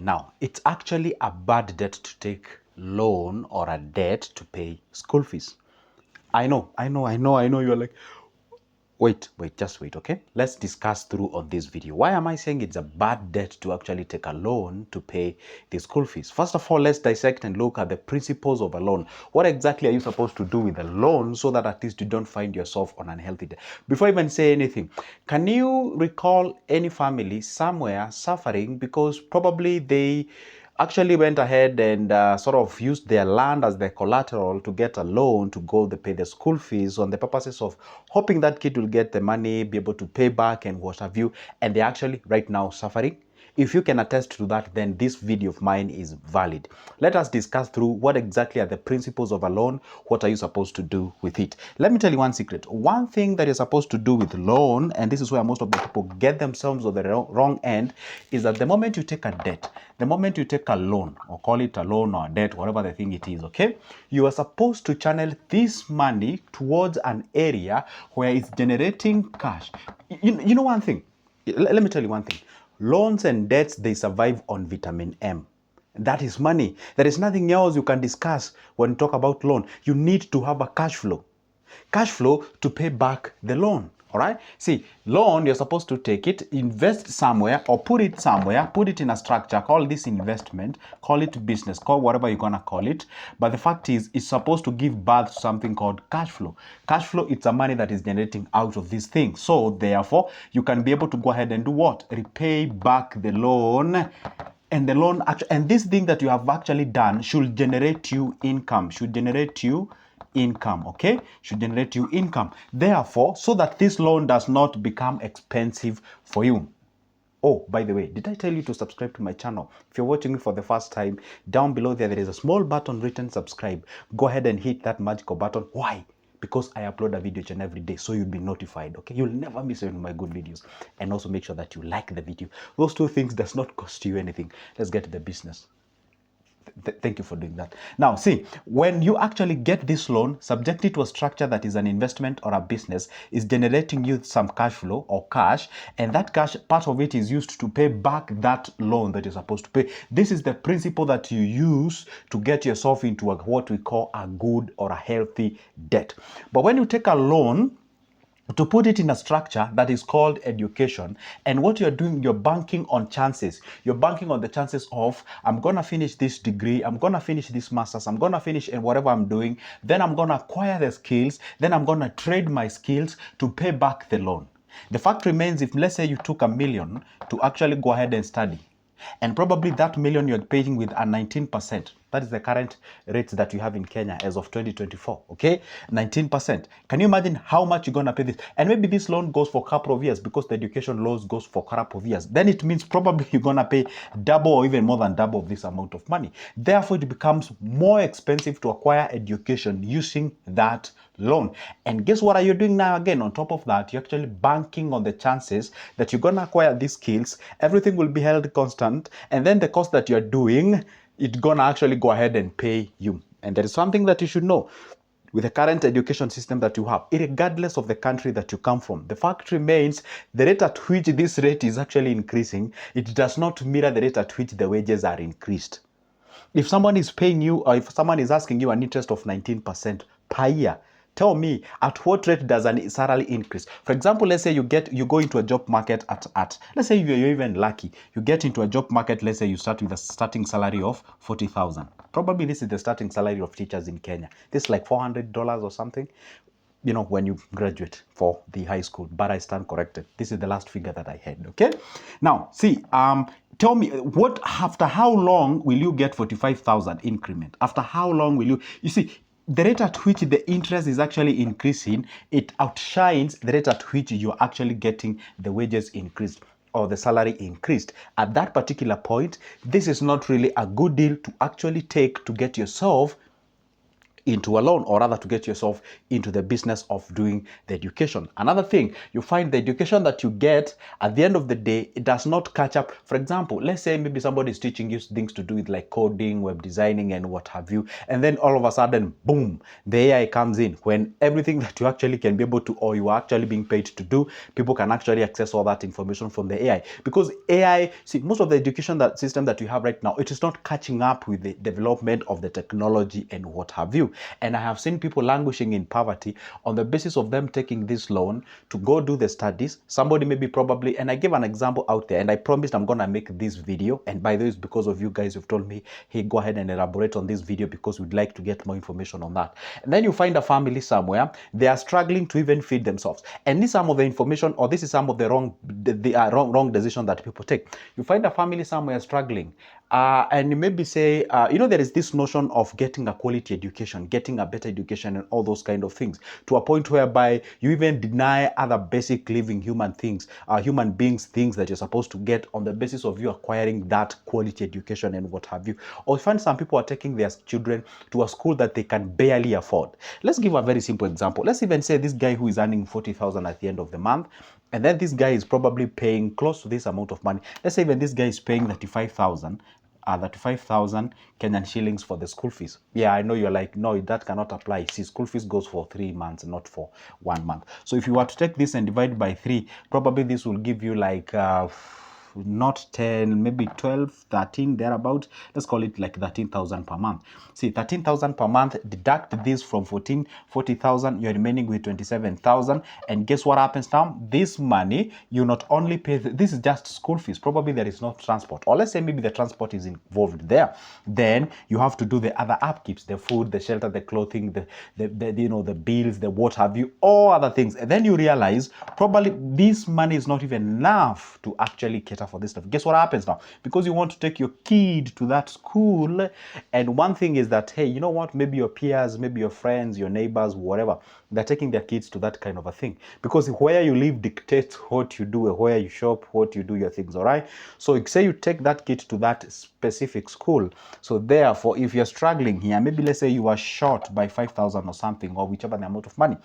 Now, it's actually a bad debt to take loan or a debt to pay school fees. I know. You're like, wait, just wait, okay? Let's discuss through on this video. Why am I saying it's a bad debt to actually take a loan to pay the school fees? First of all, let's dissect and look at the principles of a loan. What exactly are you supposed to do with a loan so that at least you don't find yourself on unhealthy debt? Before I even say anything, can you recall any family somewhere suffering because probably they actually went ahead and sort of used their land as their collateral to get a loan to go to pay the school fees on the purposes of hoping that kid will get the money, be able to pay back and what have you, and they're actually right now suffering? If you can attest to that, then this video of mine is valid. Let us discuss through what exactly are the principles of a loan. What are you supposed to do with it? Let me tell you one secret. One thing that you're supposed to do with loan, and this is where most of the people get themselves on the wrong end, is that the moment you take a debt, the moment you take a loan, or call it a loan or a debt, whatever the thing it is, okay, you are supposed to channel this money towards an area where it's generating cash. You know one thing? Let me tell you one thing. Loans and debts, they survive on vitamin M. That is money. There is nothing else you can discuss when you talk about loan. You need to have a cash flow. Cash flow to pay back the loan. All right. See, loan, you're supposed to take it, invest somewhere, or put it somewhere, put it in a structure, call this investment, call it business, call whatever you're going to call it. But the fact is, it's supposed to give birth to something called cash flow. Cash flow, it's a money that is generating out of this thing. So therefore, you can be able to go ahead and do what? Repay back the loan. And the loan, and this thing that you have actually done should generate you income, okay? Should generate you income. Therefore, so that this loan does not become expensive for you. Oh, by the way, did I tell you to subscribe to my channel? If you're watching me for the first time, down below there is a small button written subscribe. Go ahead and hit that magical button. Why? Because I upload a video each and every day, so you'll be notified, okay? You'll never miss any of my good videos. And also make sure that you like the video. Those two things does not cost you anything. Let's get to the business. Thank you for doing that. Now, see, when you actually get this loan, subject it to a structure that is an investment or a business, is generating you some cash flow or cash, and that cash, part of it is used to pay back that loan that you're supposed to pay. This is the principle that you use to get yourself into what we call a good or a healthy debt. But when you take a loan, to put it in a structure that is called education, and what you're doing, you're banking on chances. You're banking on the chances of, I'm going to finish this degree, I'm going to finish this master's, I'm going to finish in whatever I'm doing, then I'm going to acquire the skills, then I'm going to trade my skills to pay back the loan. The fact remains, if let's say you took $1 million to actually go ahead and study, and probably that million you're paying with a 19%. That is the current rates that you have in Kenya as of 2024, okay? 19%. Can you imagine how much you're going to pay this? And maybe this loan goes for a couple of years because the education loans goes for a couple of years. Then it means probably you're going to pay double or even more than double of this amount of money. Therefore, it becomes more expensive to acquire education using that loan. And guess what are you doing now again? On top of that, you're actually banking on the chances that you're going to acquire these skills. Everything will be held constant. And then the cost that you're doing, it's going to actually go ahead and pay you. And there is something that you should know. With the current education system that you have, regardless of the country that you come from, the fact remains the rate at which this rate is actually increasing, it does not mirror the rate at which the wages are increased. If someone is paying you, or if someone is asking you an interest of 19% per year, tell me, at what rate does a salary increase? For example, let's say you go into a job market at let's say you're even lucky. You get into a job market, let's say you start with a starting salary of 40,000. Probably this is the starting salary of teachers in Kenya. This is like $400 or something, you know, when you graduate for the high school. But I stand corrected. This is the last figure that I had, okay? Now, see, tell me, after how long will you get 45,000 increment? After how long will you see, the rate at which the interest is actually increasing, it outshines the rate at which you're actually getting the wages increased or the salary increased. At that particular point, this is not really a good deal to actually take to get yourself into a loan, or rather to get yourself into the business of doing the education. Another thing, you find the education that you get at the end of the day, it does not catch up. For example, let's say maybe somebody is teaching you things to do with like coding, web designing, and what have you, and then all of a sudden, boom, the AI comes in, when everything that you actually can be able to, or you are actually being paid to do, people can actually access all that information from the AI. Because AI, see, most of the education that system that you have right now, it is not catching up with the development of the technology and what have you. And I have seen people languishing in poverty on the basis of them taking this loan to go do the studies. Somebody maybe probably, and I gave an example out there, and I promised I'm gonna make this video, and by the way, it's because of you guys who've told me, hey, go ahead and elaborate on this video because we'd like to get more information on that. And then you find a family somewhere, they are struggling to even feed themselves, and this is some of the information, or this is some of the wrong decision that people take. You find a family somewhere struggling, and you maybe say, there is this notion of getting a quality education, getting a better education, and all those kind of things, to a point whereby you even deny other basic living human beings, things that you're supposed to get on the basis of you acquiring that quality education and what have you. Or you find some people are taking their children to a school that they can barely afford. Let's give a very simple example. Let's even say this guy who is earning 40,000 at the end of the month, and then this guy is probably paying close to this amount of money. Let's say even this guy is paying 35,000 Kenyan shillings for the school fees. Yeah, I know you're like, no, that cannot apply. See, school fees goes for 3 months, not for 1 month. So if you were to take this and divide by 3, probably this will give you like not 10, maybe 12, 13, thereabout. Let's call it like 13,000 per month. See, 13,000 per month, deduct this from 40,000, you're remaining with 27,000. And guess what happens now? This money, you not only pay, this is just school fees. Probably there is no transport. Or let's say maybe the transport is involved there. Then you have to do the other upkeeps, the food, the shelter, the clothing, the bills, the what have you, all other things. And then you realize probably this money is not even enough to actually cater for this stuff. Guess what happens now? Because you want to take your kid to that school, and one thing is that, hey, you know what, maybe your peers, maybe your friends, your neighbors, whatever, they're taking their kids to that kind of a thing, because where you live dictates what you do, where you shop, what you do your things. All right, so say you take that kid to that specific school, so therefore if you're struggling here, maybe let's say you are short by 5,000 or something, or whichever the amount of money,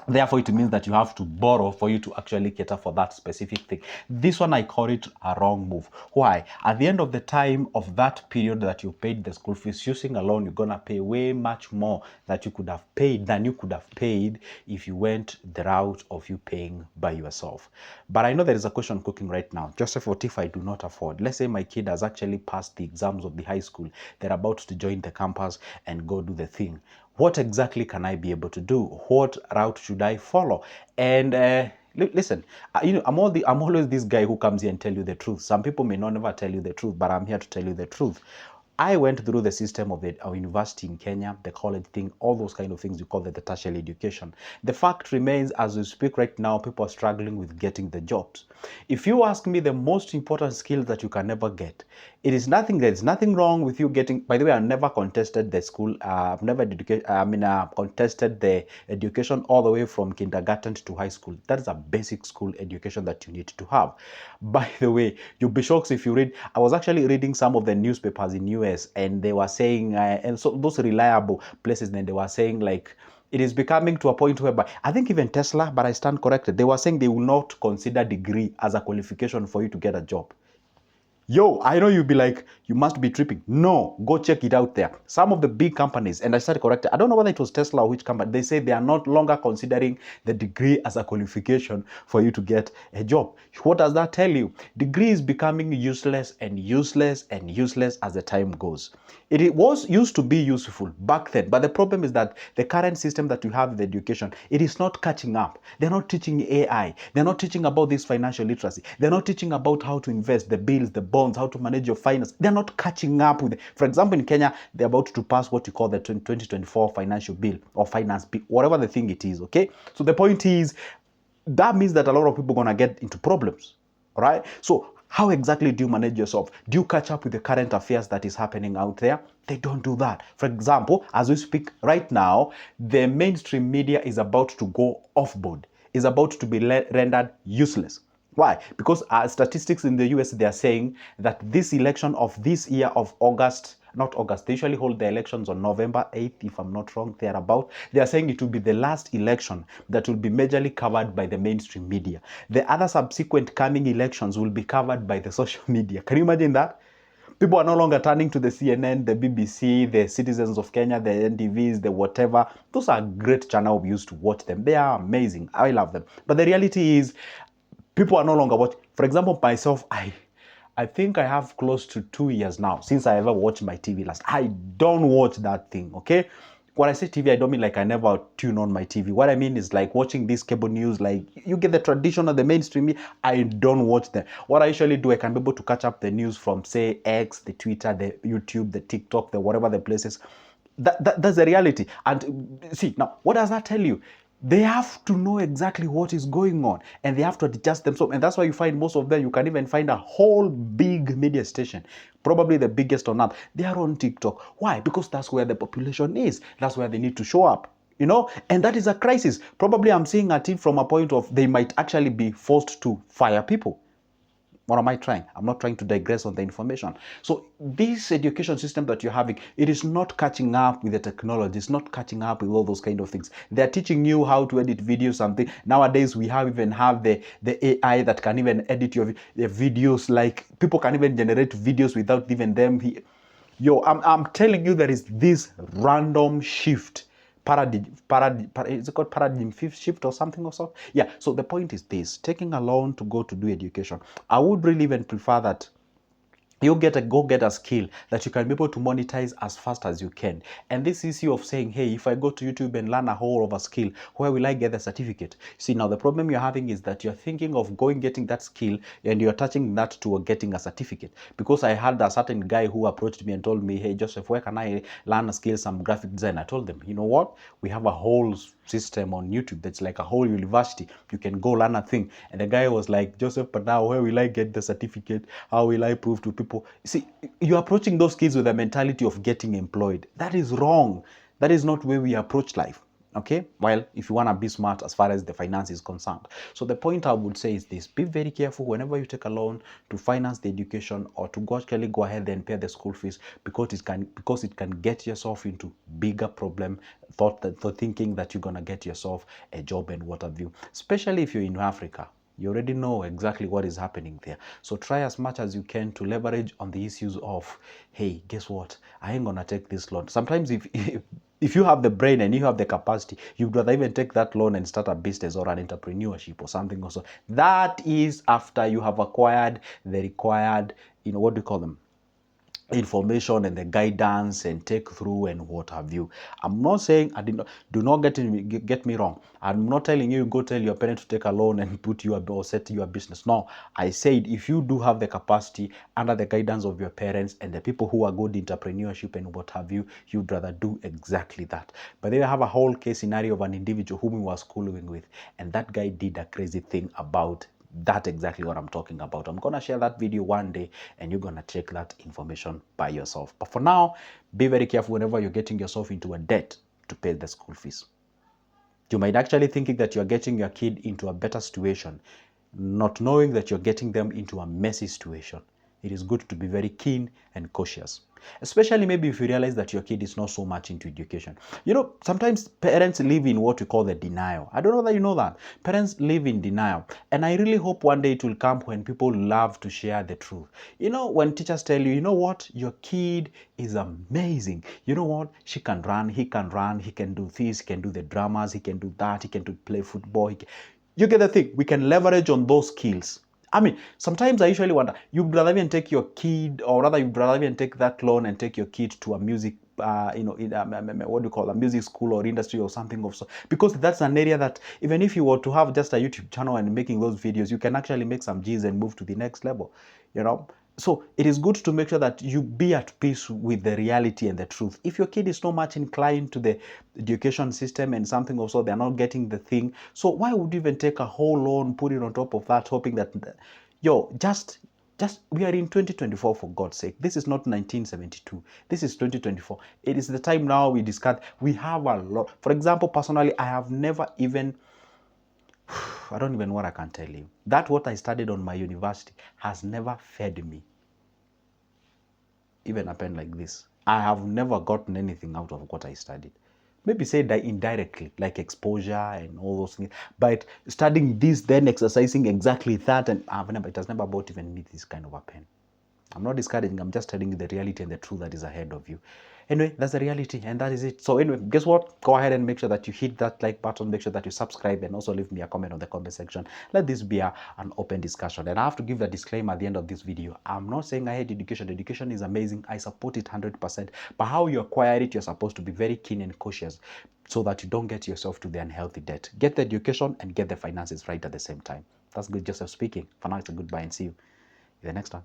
therefore, it means that you have to borrow for you to actually cater for that specific thing. This one, I call it a wrong move. Why? At the end of the time of that period that you paid the school fees, using a loan, you're going to pay way much more than you could have paid if you went the route of you paying by yourself. But I know there is a question cooking right now. Joseph, what if I do not afford? Let's say my kid has actually passed the exams of the high school. They're about to join the campus and go do the thing. What exactly can I be able to do? What route should I follow? And listen, I'm always this guy who comes here and tell you the truth. Some people may not never tell you the truth, but I'm here to tell you the truth. I went through the system of our university in Kenya, the college thing, all those kind of things. You call it the tertiary education. The fact remains, as we speak right now, people are struggling with getting the jobs. If you ask me, the most important skill that you can never get, it is nothing. There's nothing wrong with you getting. By the way, I've never contested the school. I've never contested the education all the way from kindergarten to high school. That is a basic school education that you need to have. By the way, you'll be shocked if you read. I was actually reading some of the newspapers in US, and they were saying, and so those reliable places, then they were saying like, it is becoming to a point whereby, I think even Tesla, but I stand corrected, they were saying they will not consider degree as a qualification for you to get a job. Yo, I know you'll be like, you must be tripping. No, go check it out there. Some of the big companies, and I started corrected, I don't know whether it was Tesla or which company, they say they are not longer considering the degree as a qualification for you to get a job. What does that tell you? Degree is becoming useless and useless and useless as the time goes. It was used to be useful back then, but the problem is that the current system that you have with education, it is not catching up. They're not teaching AI. They're not teaching about this financial literacy. They're not teaching about how to invest, the bills, the bonds, how to manage your finance. They're not catching up with it. For example, in Kenya, they're about to pass what you call the 2024 financial bill or finance bill, whatever the thing it is, okay? So the point is, that means that a lot of people are going to get into problems, all right? So how exactly do you manage yourself? Do you catch up with the current affairs that is happening out there? They don't do that. For example, as we speak right now, the mainstream media is about to go off-board, is about to be rendered useless. Why? Because statistics in the US, they are saying that this election of this year of August, not August. They usually hold the elections on November 8th, if I'm not wrong, thereabout. They are saying it will be the last election that will be majorly covered by the mainstream media. The other subsequent coming elections will be covered by the social media. Can you imagine that? People are no longer turning to the CNN, the BBC, the Citizens of Kenya, the NTVs, the whatever. Those are great channels. We used to watch them. They are amazing. I love them. But the reality is, people are no longer watching. For example, myself, I think I have close to 2 years now since I ever watched my TV last. I don't watch that thing, okay? When I say TV, I don't mean like I never tune on my TV. What I mean is like watching this cable news, like you get the traditional, the mainstream. I don't watch them. What I usually do, I can be able to catch up the news from, say, X, the Twitter, the YouTube, the TikTok, the whatever the places. That's the reality. And see, now, what does that tell you? They have to know exactly what is going on and they have to adjust themselves. And that's why you find most of them, you can even find a whole big media station, probably the biggest on earth. They are on TikTok. Why? Because that's where the population is. That's where they need to show up. You know, and that is a crisis. Probably I'm seeing at it from a point of they might actually be forced to fire people. What am I trying? I'm not trying to digress on the information. So this education system that you're having, it is not catching up with the technology. It's not catching up with all those kind of things. They're teaching you how to edit videos, something. Nowadays, we even have the AI that can even edit your videos. Like people can even generate videos without even them. Yo, I'm telling you, there is this random shift. Is it called paradigm shift or something or so? Yeah, so the point is this: taking a loan to go to do education. I would really even prefer that you go get a skill that you can be able to monetize as fast as you can. And this issue of saying, hey, if I go to YouTube and learn a whole of a skill, where will I get the certificate? See, now the problem you're having is that you're thinking of getting that skill and you're touching that to getting a certificate. Because I had a certain guy who approached me and told me, hey, Joseph, where can I learn a skill, some graphic design? I told them, you know what? We have a whole system on YouTube that's like a whole university. You can go learn a thing. And the guy was like, Joseph, but now where will I get the certificate? How will I prove to people? See, you're approaching those kids with a mentality of getting employed. That is wrong. That is not where we approach life. Okay, well, if you want to be smart as far as the finance is concerned. So the point I would say is this: be very careful whenever you take a loan to finance the education or to actually go ahead and pay the school fees, because it can get yourself into bigger problem, for thinking that you're gonna get yourself a job and what have you, especially if you're in Africa. You already know exactly what is happening there. So try as much as you can to leverage on the issues of, hey, guess what? I ain't gonna take this loan. Sometimes if you have the brain and you have the capacity, you'd rather even take that loan and start a business or an entrepreneurship or something also. That is after you have acquired the required, what do you call them? Information and the guidance and take through and what have you. I'm not saying, do not get me wrong. I'm not telling you go tell your parents to take a loan and put you or set you a business. No, I said if you do have the capacity under the guidance of your parents and the people who are good in entrepreneurship and what have you, you'd rather do exactly that. But then I have a whole case scenario of an individual whom we were schooling with, and that guy did a crazy thing about that, exactly what I'm talking about. I'm gonna share that video one day and you're gonna check that information by yourself. But for now, be very careful whenever you're getting yourself into a debt to pay the school fees. You might actually thinking that you're getting your kid into a better situation, not knowing that you're getting them into a messy situation. It is good to be very keen and cautious, especially maybe if you realize that your kid is not so much into education. Sometimes parents live in what we call the denial. I don't know that you know that. Parents live in denial. And I really hope one day it will come when people love to share the truth. When teachers tell you, you know what, your kid is amazing. You know what, she can run, he can do this, he can do the dramas, he can do that, he can play football. You get the thing. We can leverage on those skills. I mean, sometimes I usually wonder, you'd rather even take your kid, or rather you'd rather even take that loan and take your kid to a music, what do you call a music school or industry or something of so, because that's an area that even if you were to have just a YouTube channel and making those videos, you can actually make some G's and move to the next level, So it is good to make sure that you be at peace with the reality and the truth. If your kid is not much inclined to the education system and something also, they're not getting the thing. So why would you even take a whole loan, put it on top of that, hoping that, just we are in 2024, for God's sake. This is not 1972. This is 2024. It is the time now we discuss. We have a lot. For example, personally, I have never even, I don't even know what I can tell you. That what I studied on my university has never fed me. even a pen like this. I have never gotten anything out of what I studied. Maybe say that indirectly, like exposure and all those things. But studying this, then exercising exactly that, and it has never bought even me this kind of a pen. I'm not discouraging, I'm just telling you the reality and the truth that is ahead of you. Anyway, that's the reality, and that is it. So anyway, guess what? Go ahead and make sure that you hit that like button, make sure that you subscribe, and also leave me a comment on the comment section. Let this be an open discussion. And I have to give a disclaimer at the end of this video. I'm not saying I hate education. Education is amazing. I support it 100%. But how you acquire it, you're supposed to be very keen and cautious so that you don't get yourself to the unhealthy debt. Get the education and get the finances right at the same time. That's good Joseph speaking. For now, it's a goodbye and see you in the next one.